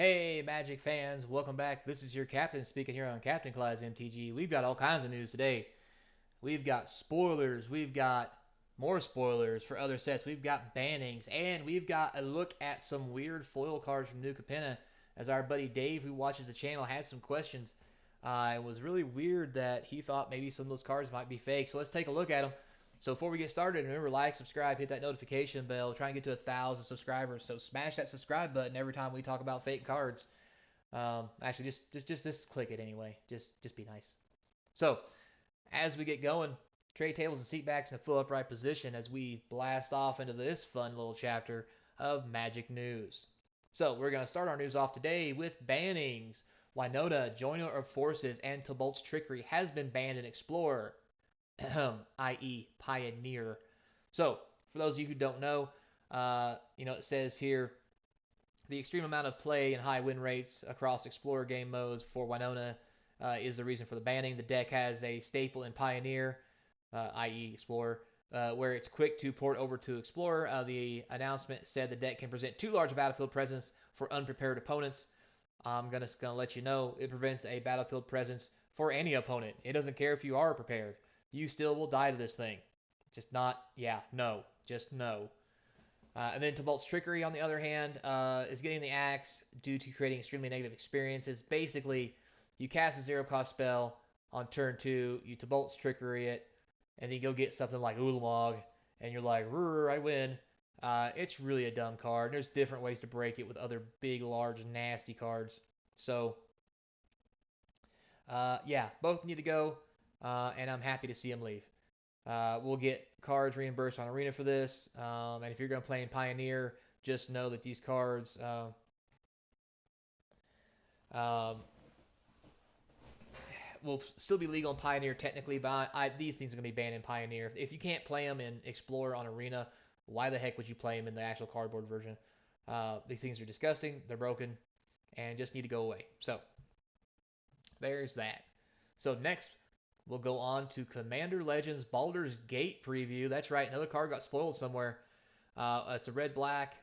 Hey, Magic fans, welcome back. This is your captain speaking here on Captain Class MTG. We've got all kinds of news today. We've got spoilers, we've got more spoilers for other sets, we've got bannings, and we've got a look at some weird foil cards from New Capenna. As our buddy Dave, who watches the channel, had some questions. It was really weird that he thought maybe some of those cards might be fake. So let's take a look at them. So before we get started, remember, like, subscribe, hit that notification bell. Try and get to 1,000 subscribers. So smash that subscribe button every time we talk about fake cards. Actually, just click it anyway. Just be nice. So as we get going, tray tables and seat backs in a full upright position as we blast off into this fun little chapter of Magic news. So we're going to start our news off today with bannings. Winota, Joiner of Forces, and Tibalt's Trickery has been banned in Explorer, i.e. Pioneer. So for those of you who don't know, it says here the extreme amount of play and high win rates across Explorer game modes for Winota is the reason for the banning. The deck has a staple in Pioneer, i.e. Explorer, where it's quick to port over to Explorer. The announcement said the deck can present 2 large battlefield presence for unprepared opponents. I'm gonna let you know it prevents a battlefield presence for any opponent. It doesn't care if you are prepared. You still will die to this thing. Just not, yeah, no. Just no. And then Tibalt's Trickery, on the other hand, is getting the axe due to creating extremely negative experiences. Basically, you cast a 0-cost spell on turn 2, you Tibalt's Trickery it, and then you go get something like Ulamog, and you're like, I win. It's really a dumb card. There's different ways to break it with other big, large, nasty cards. So, yeah, both need to go, and I'm happy to see them leave. We'll get cards reimbursed on Arena for this. And if you're going to play in Pioneer, just know that these cards um, will still be legal in Pioneer technically, but these things are going to be banned in Pioneer. If you can't play them in Explorer on Arena, why the heck would you play them in the actual cardboard version? These things are disgusting, they're broken, and just need to go away. So, there's that. So, next, we'll go on to Commander Legends Baldur's Gate preview. That's right, another card got spoiled somewhere. It's a red, black,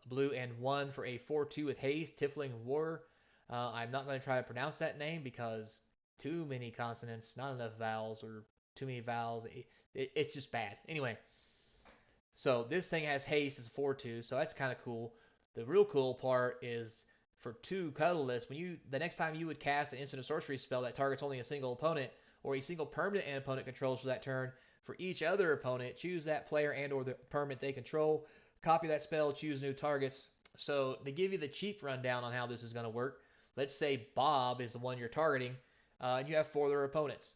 blue, and 1 for a 4-2 with haste, Tiefling War. I'm not going to try to pronounce that name because too many consonants, not enough vowels, or too many vowels. It's just bad. Anyway, so this thing has haste as a 4-2, so that's kind of cool. The real cool part is for 2 colorless, the next time you would cast an instant or sorcery spell that targets only a single opponent or a single permanent an opponent controls for that turn, for each other opponent, choose that player and or the permanent they control, copy that spell, choose new targets. So to give you the cheap rundown on how this is going to work, let's say Bob is the one you're targeting, and you have 4 other opponents.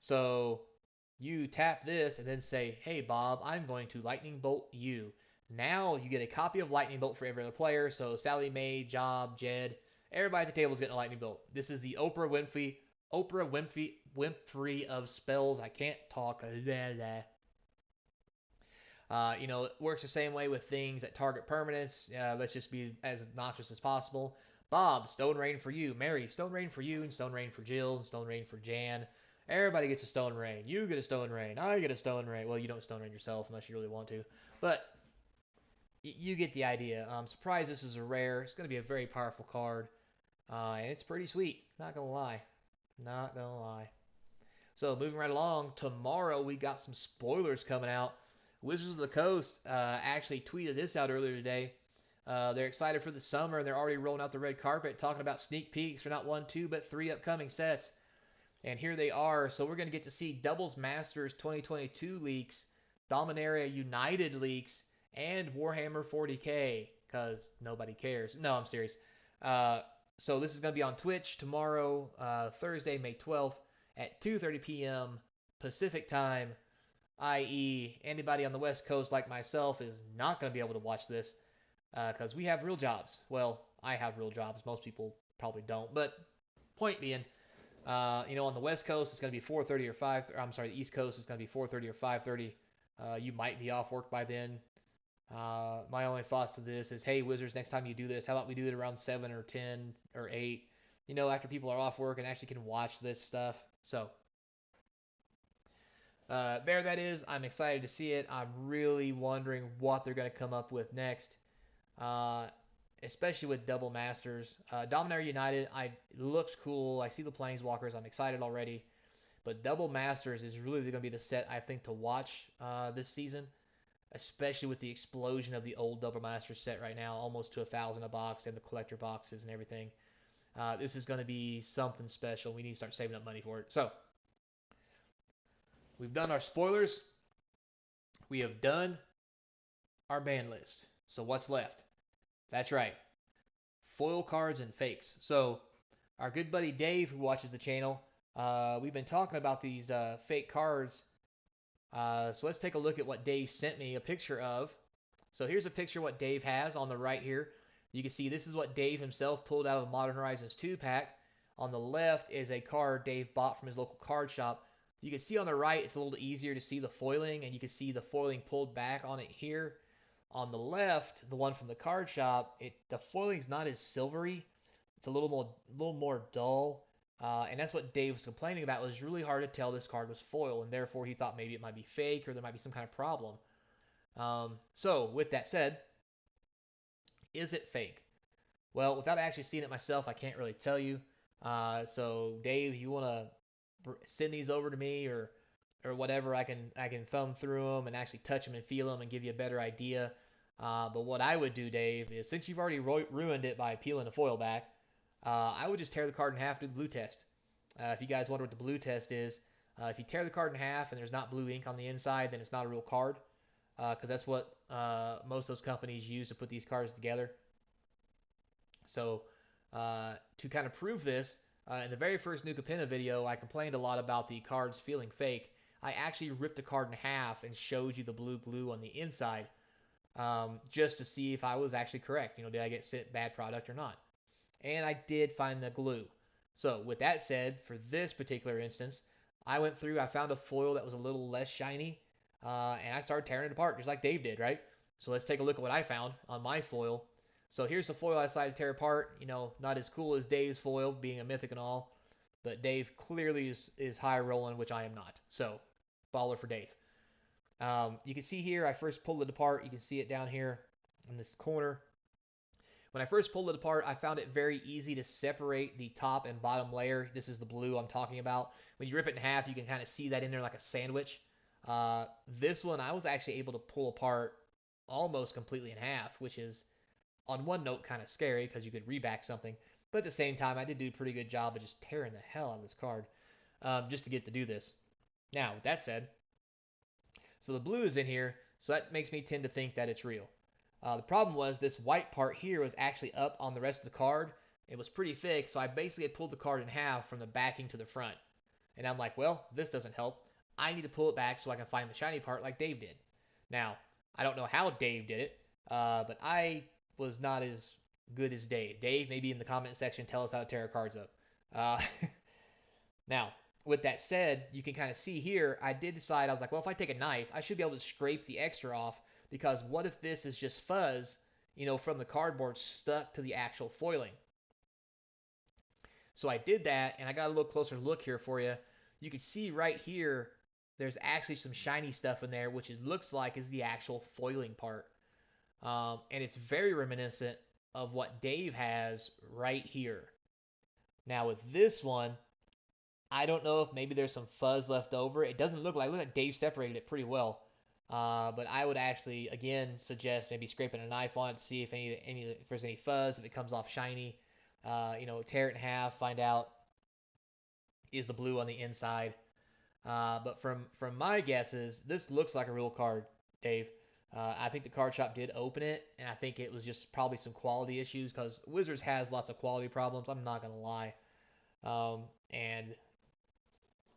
So you tap this and then say, hey, Bob, I'm going to Lightning Bolt you. Now you get a copy of Lightning Bolt for every other player. So Sally Mae, Job, Jed, everybody at the table is getting a Lightning Bolt. This is the Oprah Winfrey of spells. I can't talk. It works the same way with things that target permanents. Let's just be as obnoxious as possible. Bob, Stone Rain for you. Mary, Stone Rain for you, and Stone Rain for Jill, and Stone Rain for Jan. Everybody gets a Stone Rain. You get a Stone Rain. I get a Stone Rain. Well, you don't Stone Rain yourself unless you really want to. But you get the idea. Surprise, this is a rare. It's going to be a very powerful card. And it's pretty sweet. Not going to lie. Not going to lie. So moving right along, tomorrow we got some spoilers coming out. Wizards of the Coast actually tweeted this out earlier today. They're excited for the summer and they're already rolling out the red carpet, talking about sneak peeks for not 1, 2, but 3 upcoming sets. And here they are. So we're going to get to see Doubles Masters 2022 leaks, Dominaria United leaks, and Warhammer 40k, because nobody cares. No, I'm serious. So this is going to be on Twitch tomorrow, Thursday, May 12th at 2:30 p.m. Pacific time, i.e., anybody on the West Coast like myself is not going to be able to watch this because we have real jobs. Well, I have real jobs. Most people probably don't. But point being, on the West Coast it's going to be 4:30 or 5. I'm sorry, the East Coast is going to be 4:30 or 5:30. You might be off work by then. My only thoughts to this is, hey, Wizards, next time you do this, how about we do it around 7 or 10 or 8? After people are off work and actually can watch this stuff. So, there that is. I'm excited to see it. I'm really wondering what they're going to come up with next. Uh, especially with double masters. Dominaria United, it looks cool. I see the planeswalkers. I'm excited already. But double masters is really going to be the set I think to watch this season, especially with the explosion of the old double master set right now, almost to 1,000 a box and the collector boxes and everything. This is going to be something special. We need to start saving up money for it. So we've done our spoilers. We have done our ban list. So what's left? That's right, foil cards and fakes. So our good buddy Dave, who watches the channel, we've been talking about these fake cards. So let's take a look at what Dave sent me a picture of. So here's a picture of what Dave has on the right here. You can see this is what Dave himself pulled out of the Modern Horizons 2 pack. On the left is a card Dave bought from his local card shop. You can see on the right it's a little easier to see the foiling, and you can see the foiling pulled back on it here. On the left, the one from the card shop, the foiling's not as silvery. It's a little more dull. And that's what Dave was complaining about. It was really hard to tell this card was foil, and therefore he thought maybe it might be fake or there might be some kind of problem. So with that said, is it fake? Well, without actually seeing it myself, I can't really tell you. So Dave, you want to send these over to me or whatever, I can thumb through them and actually touch them and feel them and give you a better idea. But what I would do, Dave, is since you've already ruined it by peeling the foil back, I would just tear the card in half, do the blue test. If you guys wonder what the blue test is, if you tear the card in half and there's not blue ink on the inside, then it's not a real card, because that's what most of those companies use to put these cards together. So to kind of prove this, in the very first New Capenna video, I complained a lot about the cards feeling fake. I actually ripped the card in half and showed you the blue glue on the inside, just to see if I was actually correct. Did I get sent bad product or not? And I did find the glue. So with that said, for this particular instance, I went through, I found a foil that was a little less shiny, and I started tearing it apart, just like Dave did, right? So let's take a look at what I found on my foil. So here's the foil I decided to tear apart. Not as cool as Dave's foil, being a mythic and all, but Dave clearly is high rolling, which I am not. So, baller for Dave. You can see here, I first pulled it apart. You can see it down here in this corner. When I first pulled it apart, I found it very easy to separate the top and bottom layer. This is the blue I'm talking about. When you rip it in half, you can kind of see that in there like a sandwich. This one, I was actually able to pull apart almost completely in half, which is, on one note, kind of scary because you could reback something. But at the same time, I did do a pretty good job of just tearing the hell out of this card just to get to do this. Now, with that said, so the blue is in here, so that makes me tend to think that it's real. The problem was this white part here was actually up on the rest of the card. It was pretty thick, so I basically pulled the card in half from the backing to the front. And I'm like, well, this doesn't help. I need to pull it back so I can find the shiny part like Dave did. Now, I don't know how Dave did it, but I was not as good as Dave. Dave, maybe in the comment section, tell us how to tear our cards up. Uh, now, with that said, you can kind of see here, I did decide, I was like, well, if I take a knife, I should be able to scrape the extra off, because what if this is just fuzz, from the cardboard stuck to the actual foiling? So I did that, and I got a little closer look here for you. You can see right here, there's actually some shiny stuff in there, which it looks like is the actual foiling part. And it's very reminiscent of what Dave has right here. Now with this one, I don't know if maybe there's some fuzz left over. It doesn't look like Dave separated it pretty well. But I would actually, again, suggest maybe scraping a knife on it to see if if there's any fuzz, if it comes off shiny. Tear it in half, find out is the blue on the inside. But from my guesses, this looks like a real card, Dave. I think the card shop did open it, and I think it was just probably some quality issues because Wizards has lots of quality problems. I'm not gonna lie. And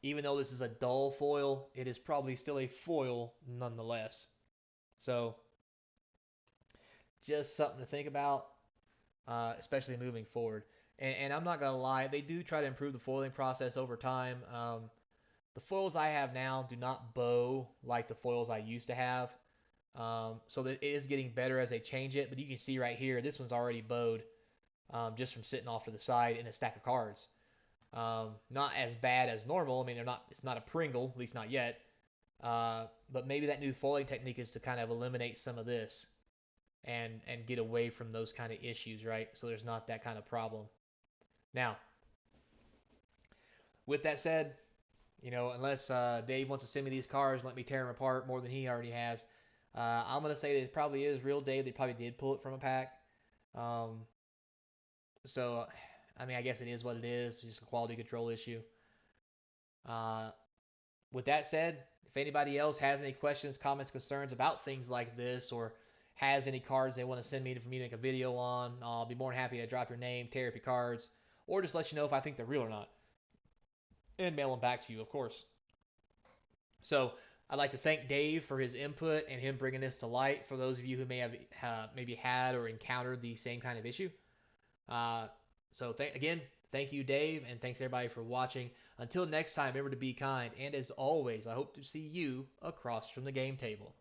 even though this is a dull foil, it is probably still a foil nonetheless. So just something to think about, especially moving forward. And I'm not gonna lie, they do try to improve the foiling process over time. The foils I have now do not bow like the foils I used to have. So it is getting better as they change it. But you can see right here, this one's already bowed just from sitting off to the side in a stack of cards. Not as bad as normal. I mean, it's not a Pringle, at least not yet. But maybe that new foiling technique is to kind of eliminate some of this. and get away from those kind of issues, right? So there's not that kind of problem. Now, with that said, unless Dave wants to send me these cards and let me tear them apart more than he already has, I'm gonna say that it probably is real Dave. They probably did pull it from a pack. Um, so, I mean, I guess it is what it is. It's just a quality control issue. Uh, with that said, if anybody else has any questions, comments, concerns about things like this, or has any cards they want to send me for me to make a video on, I'll be more than happy to drop your name, tear up your cards, or just let you know if I think they're real or not, and mail them back to you, of course. So I'd like to thank Dave for his input and him bringing this to light for those of you who may have maybe had or encountered the same kind of issue. Uh, so again, thank you, Dave, and thanks everybody for watching. Until next time, remember to be kind, and as always, I hope to see you across from the game table.